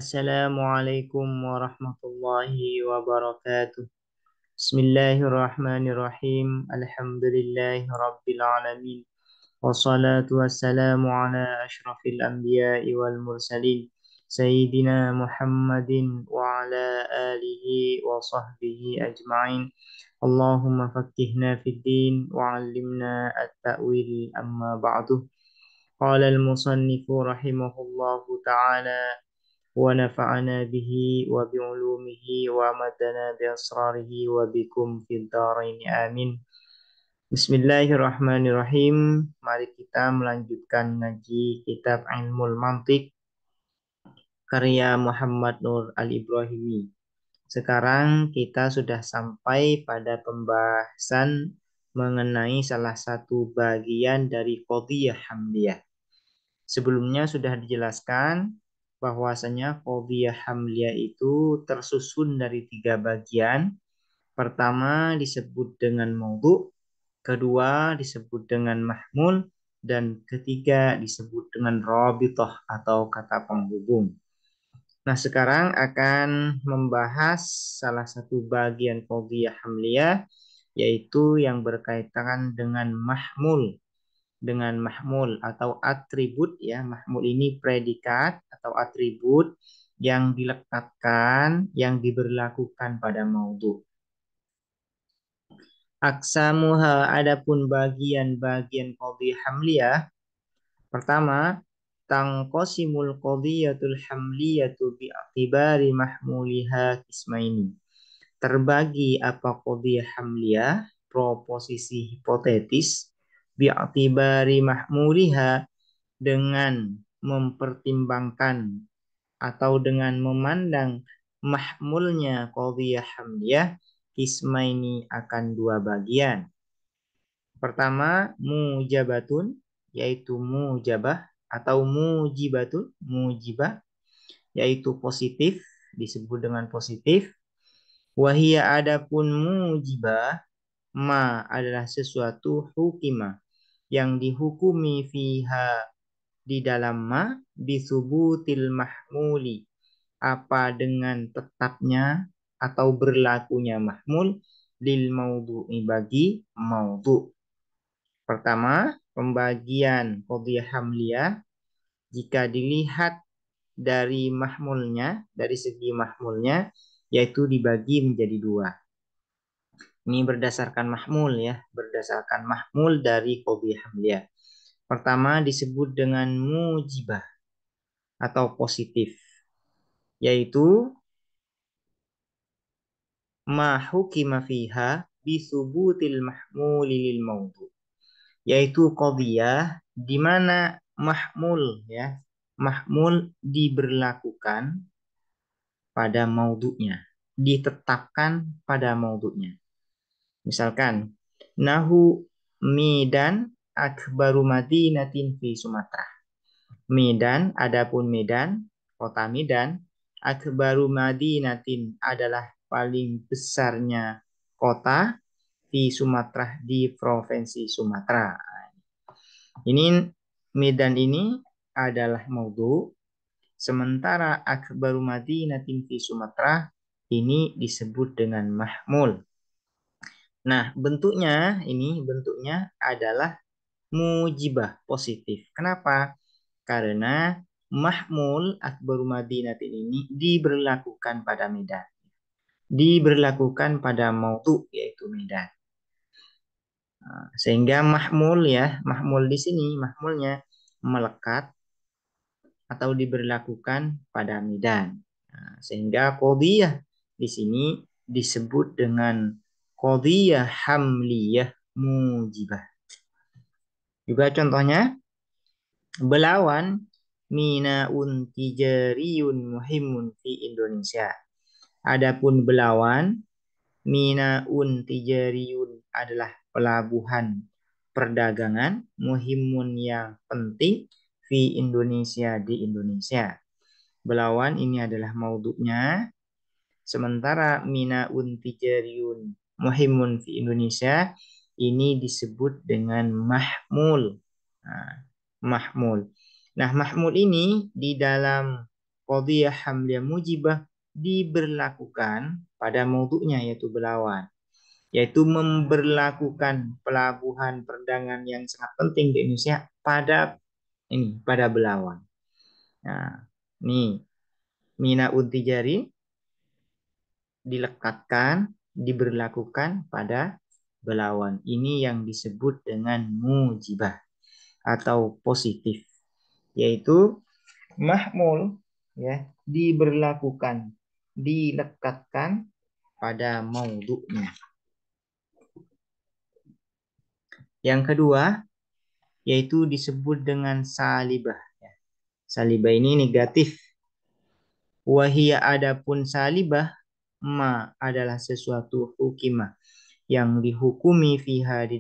Assalamualaikum warahmatullahi wabarakatuh. Bismillahirrahmanirrahim. Alhamdulillahi rabbil alamin. Wassalatu wassalamu ala ashrafil anbiya'i wal mursalin. Sayyidina Muhammadin wa ala alihi wa sahbihi ajma'in. Allahumma fakkihna fid din wa 'allimna at-ta'wil amma ba'du. Qala al-musannifu rahimahullahu ta'ala ونفعنا به وبعلومه ومدنا بأسراره وبكم في الدارين آمين. Bismillahirrahmanirrahim. Mari kita melanjutkan ngaji kitab Ilmul Mantiq karya Muhammad Nur Al-Ibrahimi. Sekarang kita sudah sampai pada pembahasan mengenai salah satu bagian dari qadhiyah hamliyah. Sebelumnya sudah dijelaskan bahwasanya qadhiyah hamliyah itu tersusun dari 3 bagian. Pertama disebut dengan maudhu, kedua disebut dengan mahmul, dan ketiga disebut dengan rabithah atau kata penghubung. Nah, sekarang akan membahas salah satu bagian qadhiyah hamliyah, yaitu yang berkaitan dengan mahmul atau atribut, ya. Mahmul ini predikat atau atribut yang dilekatkan, yang diberlakukan pada maudhu. Aksamuha, adapun bagian-bagian qadhiyah hamliyah. Pertama, tangqasimul qadhiyatul hamliyatu bi'atibari mahmuliha kismaini. Terbagi apa qadhiyah hamliyah, proposisi hipotetis, bi'atibari mahmuliha, dengan mempertimbangkan atau dengan memandang mahmulnya qadhiyah hamliyah, kismaini akan 2 bagian. Pertama, mujabatun, yaitu mujabah, atau mujibatun, mujibah, yaitu positif, disebut dengan positif. Wahia, adapun mujibah, ma adalah sesuatu hukima, yang dihukumi fiha, di dalam ma, bisubutil mahmuli, apa dengan tetapnya atau berlakunya mahmul, lil maudhu'i, bagi maudhu'. Pertama, pembagian qadhiyah hamliyah jika dilihat dari mahmulnya, dari segi mahmulnya, yaitu dibagi menjadi 2. Ini berdasarkan mahmul, ya, berdasarkan mahmul dari qadhiyah hamliyah. Pertama disebut dengan mujibah atau positif, yaitu ma hukima fiha bisubutil mahmuli lil maudhu, yaitu qadhiyah di mana mahmul, ya, mahmul diberlakukan pada maudhu'nya, ditetapkan pada maudhu'nya. Misalkan, nahu Medan akbaru madinatin fi Sumatera. Medan, adapun Medan, kota Medan, akbaru madinatin adalah paling besarnya kota di Sumatera, di provinsi Sumatera. Ini Medan ini adalah maudhu, sementara akbaru madinatin fi Sumatera ini disebut dengan mahmul. Nah, bentuknya adalah mujibah, positif. Kenapa? Karena mahmul akbaru madinatin ini diberlakukan pada Medan, diberlakukan pada maudhu, yaitu Medan. Sehingga mahmul, ya, mahmul di sini mahmulnya melekat atau diberlakukan pada Medan. Sehingga qadhiyah di sini disebut dengan qadhiyah hamliyah mujibah. Juga contohnya, belawan minaun tijariyun muhimun fi Indonesia. Adapun belawan, minaun tijariyun adalah pelabuhan perdagangan, muhimun yang penting, fi Indonesia, di Indonesia. Belawan ini adalah maudhu'nya, sementara minaun tijariyun muhimun fi Indonesia ini disebut dengan mahmul. Nah, mahmul. Nah, mahmul ini di dalam qadhiyah hamliyah mujibah diberlakukan pada maudhu'nya yaitu belawan, yaitu memberlakukan pelabuhan perdagangan yang sangat penting di Indonesia pada belawan. Nah, ini mina untijari dilekatkan, diberlakukan pada belawan. Ini yang disebut dengan mujibah atau positif, yaitu mahmul ya diberlakukan, dilekatkan pada maudhu'nya. Yang kedua yaitu disebut dengan salibah. Salibah ini negatif. Wahia adapun salibah ma adalah sesuatu hukimah yang dihukumi fiha di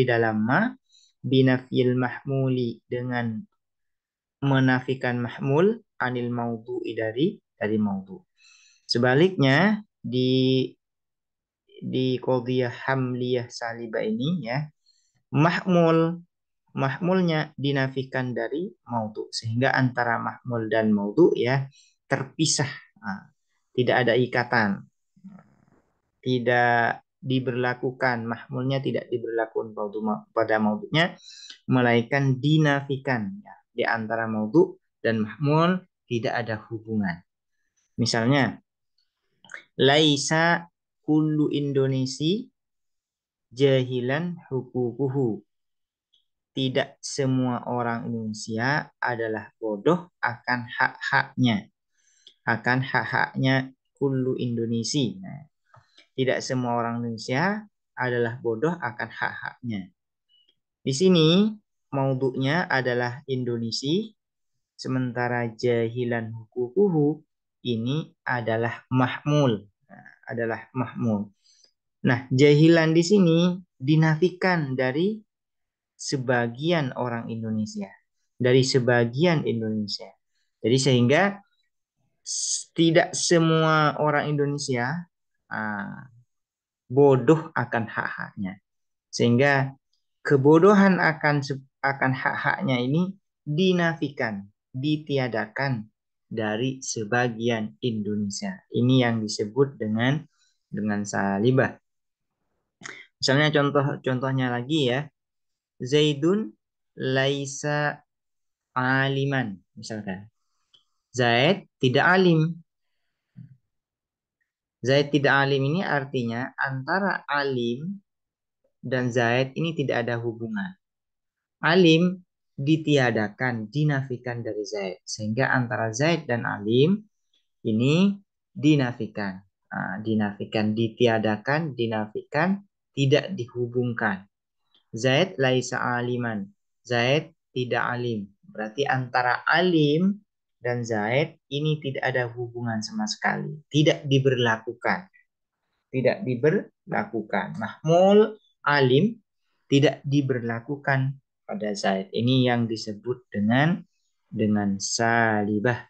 dalam ma binafil mahmuli dengan menafikan mahmul anil maudhu'i dari maudhu'. Sebaliknya di qadhiyah hamliyah salibah ini ya mahmulnya dinafikan dari maudhu' sehingga antara mahmul dan maudhu' ya terpisah. Nah, tidak ada ikatan, tidak diberlakukan mahmulnya, tidak diberlakukan pada maudhu'nya, melainkan dinafikan ya. Di antara maudhu' dan mahmul tidak ada hubungan. Misalnya laisa kullu Indonesi jahilan hukukuhu. Tidak semua orang Indonesia adalah bodoh akan hak-haknya. Akan hak-haknya kullu Indonesi. Nah, tidak semua orang Indonesia adalah bodoh akan hak-haknya. Di sini maudhu'nya adalah Indonesia, sementara jahilan hukukuhu ini adalah mahmul. Adalah mahmul. Nah, jahilan di sini dinafikan dari sebagian orang Indonesia. Dari sebagian Indonesia. Jadi sehingga tidak semua orang Indonesia bodoh akan hak-haknya. Sehingga kebodohan akan hak-haknya ini dinafikan, ditiadakan dari sebagian Indonesia. Ini yang disebut dengan salibah. Misalnya contohnya lagi ya. Zaidun laisa aliman misalkan. Zaid tidak alim. Zaid tidak alim ini artinya antara alim dan Zaid ini tidak ada hubungan. Alim ditiadakan, dinafikan dari Zaid. Sehingga antara Zaid dan alim ini dinafikan. Dinafikan, ditiadakan, dinafikan, tidak dihubungkan. Zaid laisa aliman. Zaid tidak alim. Berarti antara alim dan Zaid ini tidak ada hubungan sama sekali. Tidak diberlakukan. Tidak diberlakukan. Mahmul alim tidak diberlakukan pada Zaid. Ini yang disebut dengan salibah.